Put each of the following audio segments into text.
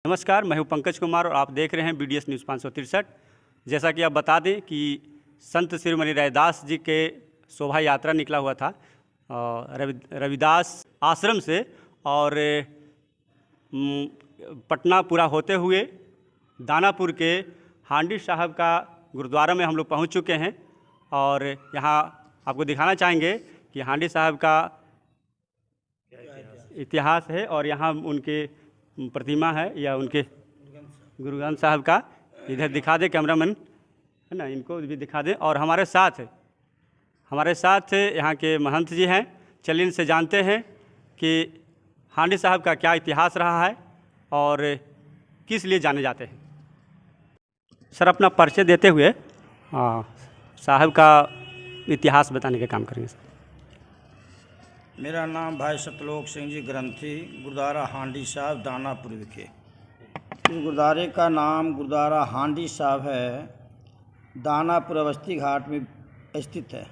नमस्कार, मैं हूं पंकज कुमार और आप देख रहे हैं BDS न्यूज़ 563। जैसा कि आप बता दें कि संत शिरोमणि रविदास जी के शोभा यात्रा निकला हुआ था रविदास आश्रम से और पटना पूरा होते हुए दानापुर के हांडी साहब का गुरुद्वारा में हम लोग पहुंच चुके हैं। और यहाँ आपको दिखाना चाहेंगे कि हांडी साहब का इतिहास है और यहाँ उनके प्रतिमा है या उनके गुरु ग्रंथ साहब का। इधर दिखा दे कैमरामैन, है ना, इनको भी दिखा दें। और हमारे साथ यहाँ के महंत जी हैं। चलिए इनसे जानते हैं कि हांडी साहब का क्या इतिहास रहा है और किस लिए जाने जाते हैं। सर, अपना परिचय देते हुए साहब का इतिहास बताने का काम करेंगे। सर, मेरा नाम भाई सतलोक सिंह जी ग्रंथी, गुरुद्वारा हांडी साहब दानापुर विखे। इस गुरुद्वारे का नाम गुरुद्वारा हांडी साहब है, दानापुर अवस्थी घाट में स्थित है।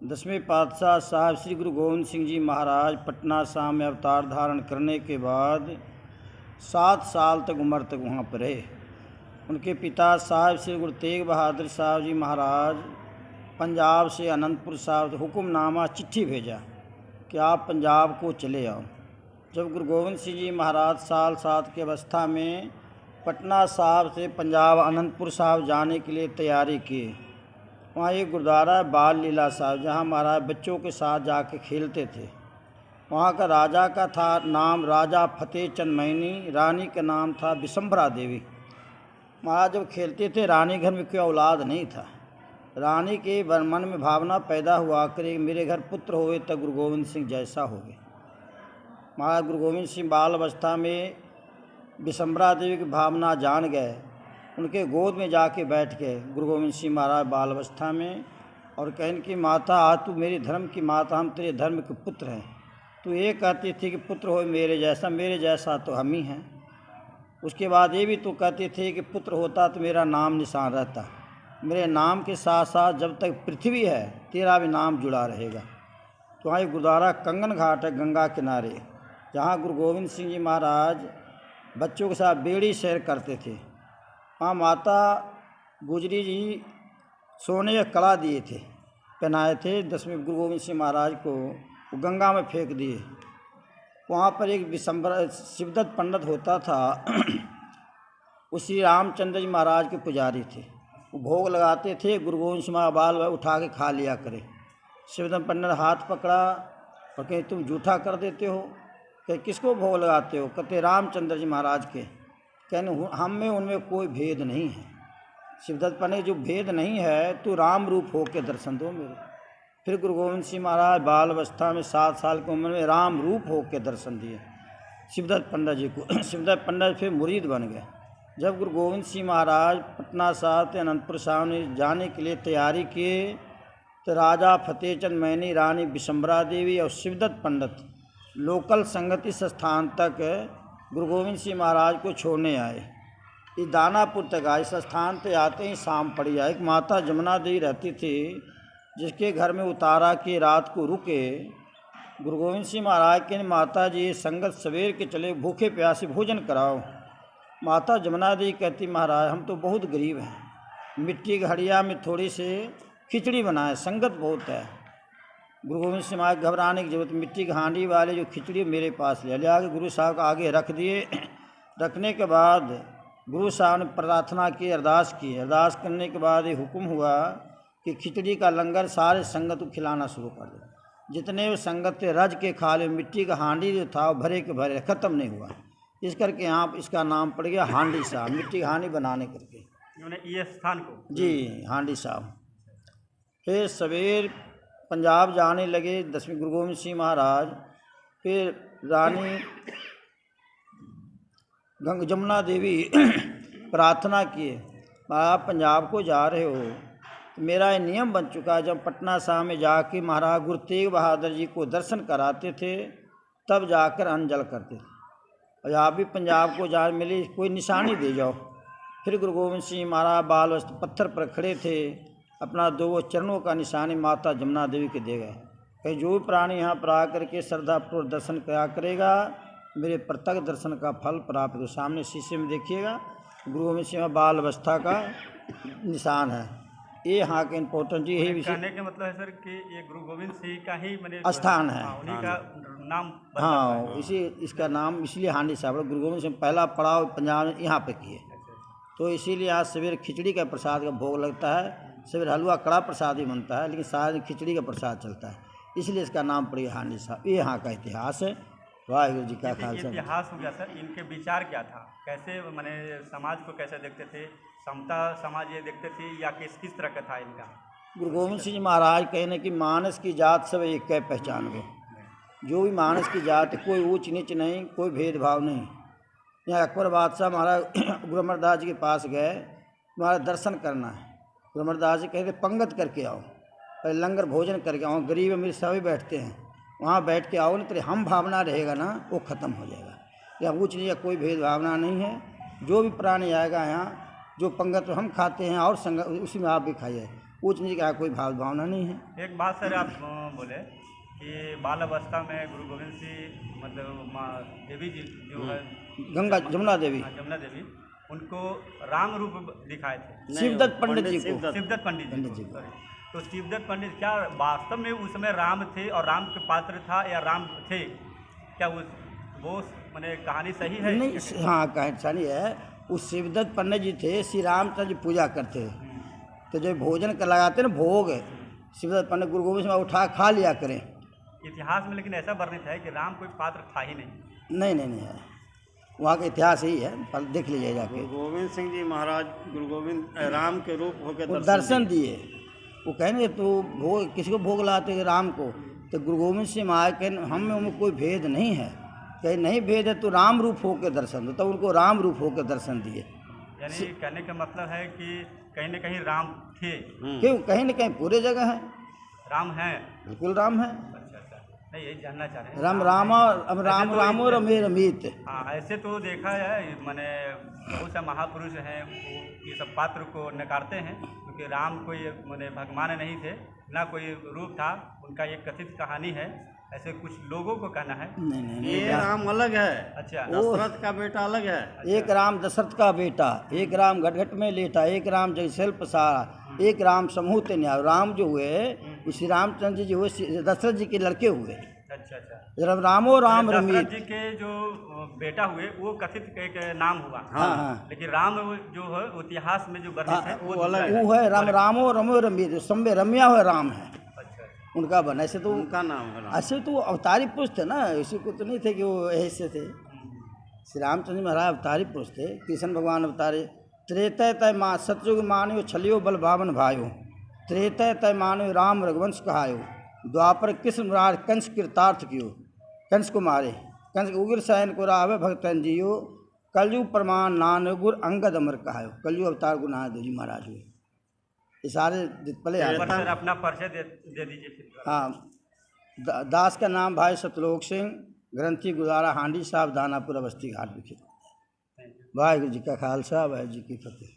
10वें पातशाह साहब श्री गुरु गोविंद सिंह जी महाराज पटना साहब में अवतार धारण करने के बाद 7 साल तक उम्र तक वहाँ पर रहे। उनके पिता साहब श्री गुरु तेग बहादुर साहब जी महाराज पंजाब से अनंतपुर साहब से हुक्मनामा चिट्ठी भेजा कि आप पंजाब को चले आओ। जब गुरु गोविंद सिंह जी महाराज साल 7 की अवस्था में पटना साहब से पंजाब अनंतपुर साहब जाने के लिए तैयारी की, वहाँ एक गुरुद्वारा बाल लीला साहब जहाँ महाराज बच्चों के साथ जाके खेलते थे। वहाँ का राजा का था नाम राजा फतेह चंद मैनी, रानी का नाम था विशंभरा देवी। महाराज जब खेलते थे, रानी घर में कोई औलाद नहीं था। रानी के मन में भावना पैदा हुआ करे मेरे घर पुत्र होवे तब गुरु गोविंद सिंह जैसा होवे। महाराज गुरु गोविंद सिंह बाल अवस्था में विशंभरा देवी की भावना जान गए, उनके गोद में जाके बैठ गए गुरु गोविंद सिंह महाराज बाल अवस्था में, और कहने की माता आज तू मेरे धर्म की माता, हम तेरे धर्म के पुत्र हैं। तू ये कहती थी कि पुत्र हो मेरे जैसा तो हम ही हैं। उसके बाद ये भी तो कहती थी कि पुत्र होता तो मेरा नाम निशान रहता, मेरे नाम के साथ साथ जब तक पृथ्वी है तेरा भी नाम जुड़ा रहेगा। तो वहाँ गुरुद्वारा कंगन घाट है गंगा किनारे, जहाँ गुरु गोविंद सिंह जी महाराज बच्चों के साथ बेड़ी सैर करते थे। वहाँ माता गुजरी जी सोने का कड़ा दिए थे, पहनाए थे 10वें गुरु गोविंद सिंह महाराज को, वो गंगा में फेंक दिए। वहाँ पर एक विशंभरा शिवदत्त पंडित होता था, वो श्री रामचंद्र जी महाराज के पुजारी थे। वो भोग लगाते थे, गुरु गोविंद सिंह महाराज बाल उठा के खा लिया करे। शिवदत्त पंडित हाथ पकड़ा और कहे तुम जूठा कर देते हो, कहे किसको भोग लगाते हो, कहते रामचंद्र जी महाराज के। कहने हम में उनमें कोई भेद नहीं है। शिवदत्त पंडित जो भेद नहीं है तो राम रूप हो के दर्शन दो मेरे। फिर गुरु गोविंद सिंह महाराज बाल अवस्था में 7 साल की उम्र में राम रूप हो के दर्शन दिए शिवदत्त पंडित जी को। शिवदत्त पंडित फिर मुरीद बन गए। जब गुरु गोविंद सिंह महाराज पटना साहब से अनंतपुर साहब ने जाने के लिए तैयारी किए तो राजा फतेह चंद मैनी, रानी विशंभरा देवी और शिवदत्त पंडित लोकल संगति स्थान तक गुरु गोविंद सिंह महाराज को छोड़ने आए। इस दानापुर तक आए। इस स्थान पे आते ही शाम पड़ी। एक माता जमुना देवी रहती थी, जिसके घर में उतारा कि रात को रुके। गुरु गोविंद सिंह महाराज के माता जी संगत सवेर के चले, भूखे प्यासे भोजन कराओ। माता जमुना देवी कहती महाराज हम तो बहुत गरीब हैं, मिट्टी की हड़िया में थोड़ी से खिचड़ी बनाए, संगत बहुत है। गुरु गोविंद सिंह महाराज घबराने की जरूरत, मिट्टी की हांडी वाले जो खिचड़ी मेरे पास ले आके गुरु साहब को आगे रख दिए। रखने के बाद गुरु साहब ने प्रार्थना की, अरदास की। अरदास करने के बाद ये हुक्म हुआ कि खिचड़ी का लंगर सारे संगत को खिलाना शुरू कर दो। जितने भी संगत थे रज के खा ले। मिट्टी का हांडी जो था वो भरे के भरे ख़त्म नहीं हुआ। इस करके यहाँ इसका नाम पड़ गया हांडी साहब, मिट्टी की हांडी बनाने करके ये स्थान को जी हांडी साहब। फिर सवेर पंजाब जाने लगे 10वें गुरु गोविंद सिंह महाराज। फिर रानी जमुना देवी प्रार्थना किए, आप पंजाब को जा रहे हो तो मेरा ये नियम बन चुका है, जब पटना साहब में जाके महाराज गुरु तेग बहादुर जी को दर्शन कराते थे तब जाकर अन्न जल करते थे, और आप भी पंजाब को जा मिले कोई निशानी दे जाओ। फिर गुरु गोविंद सिंह महाराज बाल पत्थर पर खड़े थे, अपना 2 चरणों का निशानी माता जमुना देवी के दे गए। कहीं जो भी प्राणी यहाँ पर आकर के श्रद्धापूर्वक दर्शन करा करेगा मेरे प्रत्यक्ष दर्शन का फल प्राप्त हो। सामने शीशे में देखिएगा गुरु गोविंद सिंह बाल अवस्था का निशान है। ये यहाँ के इम्पोर्टेंट ये है। कहने का मतलब है सर कि ये गुरु गोविंद सिंह का ही मैंने स्थान है। उन्हीं का नाम हाँ, इसी इसका नाम इसलिए हांडी साहब गुरु गोविंद सिंह पहला पड़ाव पंजाब में यहाँ पे किए। तो इसीलिए आज सवेरे खिचड़ी का प्रसाद का भोग लगता है। सवेरे हलवा कड़ा प्रसाद ही बनता है, लेकिन सारा दिन खिचड़ी का प्रसाद चलता है, इसलिए इसका नाम पड़ी हांडी साहब। ये यहाँ का इतिहास है। वाहिगुरु जी का खालसा। इतिहास हो गया सर, इनके विचार क्या था, कैसे मैंने समाज को कैसे देखते थे, समता समाज ये देखते थे या किस तरह का था इनका? गुरु गोविंद सिंह जी महाराज कहने कि मानस की जात सब एक है पहचान गए। जो भी मानस की जात, कोई ऊंच नीच नहीं, कोई भेदभाव नहीं। यहाँ अकबर बादशाह महाराज गुरु अमरदास जी के पास गए, तुम्हारा दर्शन करना है। गुरु अमरदास जी कहते पंगत करके आओ, पहले लंगर भोजन करके आओ, गरीब अमीर सभी बैठते हैं, वहाँ बैठ के आओ, नहीं तो हम भावना रहेगा ना वो ख़त्म हो जाएगा। यहाँ ऊँच नीच कोई भेदभावना नहीं है। जो भी प्राणी आएगा यहाँ, जो पंगत हम खाते हैं और संग उसी में आप भी खाइए, ऊँच नीच का कोई भावना नहीं है। एक बात सर आप बोले कि बाल अवस्था में गुरु गोविंद सिंह मतलब माँ देवी जी जो है गंगा जमुना देवी, जमुना देवी, उनको राम रूप दिखाए थे शिवदत्त पंडित जी को, शिवदत्त पंडित जी को। तो शिवदत्त पंडित क्या वास्तव में उस समय राम थे और राम के पात्र था या राम थे क्या? वो मैंने कहानी सही है? नहीं, हाँ कहानी है। उस शिवदत्त पंडित जी थे, श्री रामचंद्र जी पूजा करते, तो जो भोजन कर लगाते ना भोग, शिवदत्त पंडित गुरु गोविंद सिंह उठा खा लिया करें। इतिहास में लेकिन ऐसा वर्णित है कि राम कोई पात्र था ही नहीं। नहीं है, वहाँ का इतिहास यही है, पर देख लीजिए जाके। गुरु गोविंद सिंह जी महाराज गुरु गोविंद राम के रूप होकर दर्शन दिए। वो कहेंगे तो भोग किसी को भोग लाते राम को, तो गुरु गोविंद सिंह महाराज कहें हम में उनमें कोई भेद नहीं है, कहीं नहीं भेद है तो राम रूप होकर दर्शन दो, तो उनको राम रूप होकर दर्शन दिए। यानी कहने का मतलब है कि कहीं न कहीं राम थे। क्यों? कहीं न कहीं पूरे जगह है राम है, बिल्कुल राम है। अच्छा, नहीं यही जानना चाह रहे हैं। राम और रमे रमित। हाँ, ऐसे तो देखा है, मैंने बहुत से महापुरुष हैं वो ये सब पात्र को नकारते हैं क्योंकि राम कोई मैंने भगवान नहीं थे, ना कोई रूप था, उनका एक कथित कहानी है, ऐसे कुछ लोगों को कहना है। नहीं, ये राम अलग है। अच्छा, दशरथ का बेटा अलग है। एक राम दशरथ का बेटा, एक राम घटघट में लेटा, एक राम जयसल पसारा, एक राम समूह ते न्याय। राम जो हुए श्री रामचंद्र जी जो हुए दशरथ जी के लड़के हुए। अच्छा। रामो राम रमित। दशरथ जी के जो बेटा हुए वो कथित एक नाम हुआ। हाँ। लेकिन राम जो है इतिहास में जो वर्णित है वो अलग है। वो है रामो रमो रमित, सम्य रम्या हुआ राम है उनका बना। ऐसे तो उनका नाम है, ऐसे तो अवतारी पुरुष थे ना, इसी को तो नहीं थे कि वो ऐसे थे। श्री रामचंद्र महाराज अवतारी पुरुष थे, कृष्ण भगवान अवतारे। त्रेतय तय माँ सतयुग मान्यो छलियो बल भावन भायो, त्रेतय तय मान्यो राम रघुवंश कहायो, द्वापर कृष्ण मुरार कंस कृतार्थ कियो, कंस को मारे, कंस उग्र सैन को रावे भक्तन जियो, कलयुग प्रमाण नान गुर अंगद अमर कहायो। कलयुग अवतार गुरु नानक देव जी महाराज हुए। ये सारे पहले सर अपना परिचय दे दीजिए। हाँ, दास का नाम भाई सतलोक सिंह, ग्रंथी गुरुद्वारा हांडी साहब दानापुर अवस्थी घाट विखे। वाहिगुरु जी का खालसा, वाहिगुरु जी की फतेह।